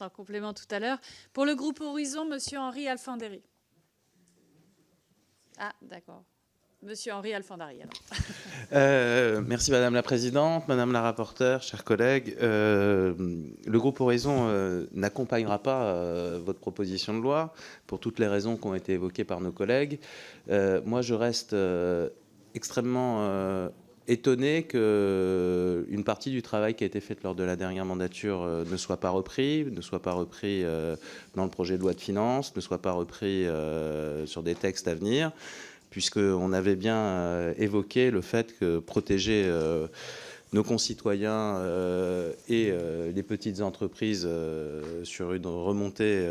En complément tout à l'heure. Pour le groupe Horizon, Monsieur Henri Alfandari. Ah, d'accord. Monsieur Henri Alfandari, alors. Merci Madame la Présidente, Madame la rapporteure, chers collègues. Le groupe Horizon n'accompagnera pas votre proposition de loi pour toutes les raisons qui ont été évoquées par nos collègues. Moi, je reste extrêmement étonné qu'une partie du travail qui a été fait lors de la dernière mandature ne soit pas repris dans le projet de loi de finances, ne soit pas repris sur des textes à venir, puisqu'on avait bien évoqué le fait que protéger nos concitoyens et les petites entreprises sur une remontée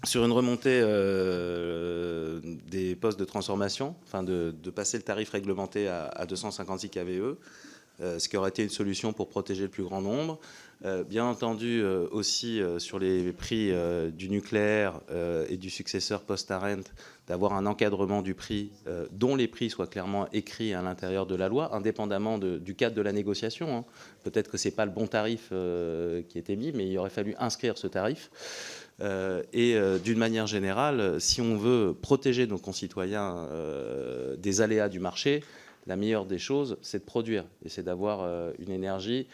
sur une remontée des postes de transformation, enfin de passer le tarif réglementé à 256 kVE, ce qui aurait été une solution pour protéger le plus grand nombre. Bien entendu, aussi sur les prix du nucléaire et du successeur post-Arendt, d'avoir un encadrement du prix, dont les prix soient clairement écrits à l'intérieur de la loi, indépendamment du cadre de la négociation. Hein. Peut-être que ce n'est pas le bon tarif qui était mis, mais il aurait fallu inscrire ce tarif. Et d'une manière générale, si on veut protéger nos concitoyens des aléas du marché, la meilleure des choses, c'est de produire et c'est d'avoir une énergie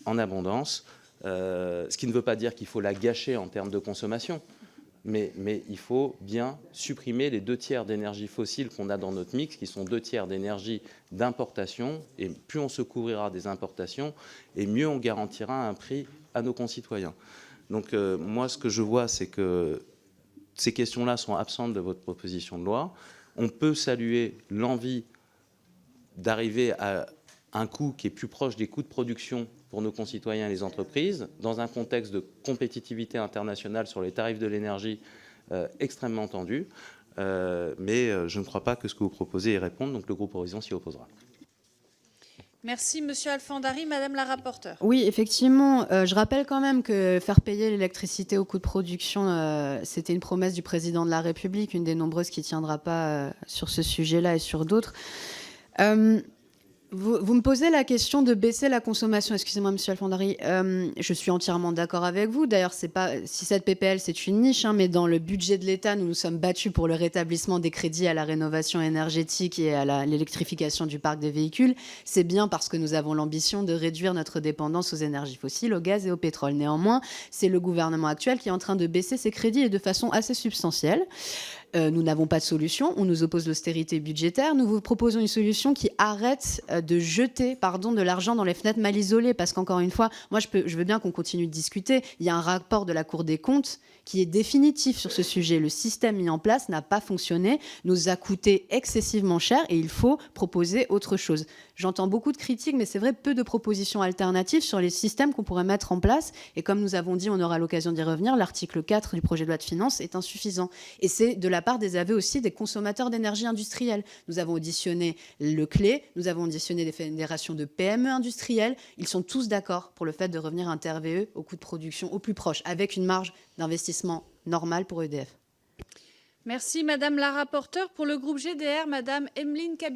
en abondance, ce qui ne veut pas dire qu'il faut la gâcher en termes de consommation, mais il faut bien supprimer les 2/3 d'énergie fossile qu'on a dans notre mix, qui sont 2/3 d'énergie d'importation, et plus on se couvrira des importations, et mieux on garantira un prix à nos concitoyens. Donc moi, ce que je vois, c'est que ces questions-là sont absentes de votre proposition de loi. On peut saluer l'envie d'arriver à un coût qui est plus proche des coûts de production pour nos concitoyens et les entreprises, dans un contexte de compétitivité internationale sur les tarifs de l'énergie extrêmement tendus. Mais je ne crois pas que ce que vous proposez y réponde, donc le groupe Horizon s'y opposera. Merci, Monsieur Alfandari. Madame la rapporteure. Oui, effectivement. Je rappelle quand même que faire payer l'électricité au coût de production, c'était une promesse du président de la République, une des nombreuses qui ne tiendra pas sur ce sujet-là et sur d'autres. Vous me posez la question de baisser la consommation. Excusez-moi, Monsieur Alfandari. Je suis entièrement d'accord avec vous. D'ailleurs, c'est pas si cette PPL, c'est une niche, hein, mais dans le budget de l'État, nous nous sommes battus pour le rétablissement des crédits à la rénovation énergétique et à l'électrification du parc des véhicules. C'est bien parce que nous avons l'ambition de réduire notre dépendance aux énergies fossiles, au gaz et au pétrole. Néanmoins, c'est le gouvernement actuel qui est en train de baisser ses crédits et de façon assez substantielle. Nous n'avons pas de solution. On nous oppose l'austérité budgétaire. Nous vous proposons une solution qui arrête de jeter de l'argent dans les fenêtres mal isolées. Parce qu'encore une fois, moi, je veux bien qu'on continue de discuter. Il y a un rapport de la Cour des comptes qui est définitif sur ce sujet. Le système mis en place n'a pas fonctionné, nous a coûté excessivement cher et il faut proposer autre chose. J'entends beaucoup de critiques, mais c'est vrai, peu de propositions alternatives sur les systèmes qu'on pourrait mettre en place. Et comme nous avons dit, on aura l'occasion d'y revenir, l'article 4 du projet de loi de finances est insuffisant. Et c'est de la part des aveux aussi des consommateurs d'énergie industrielle. Nous avons auditionné le CLE, nous avons auditionné des fédérations de PME industrielles. Ils sont tous d'accord pour le fait de revenir à un TRVE au coût de production au plus proche, avec une marge d'investissement normale pour EDF. Merci, Madame la rapporteure. Pour le groupe GDR, Madame Emeline Kaby.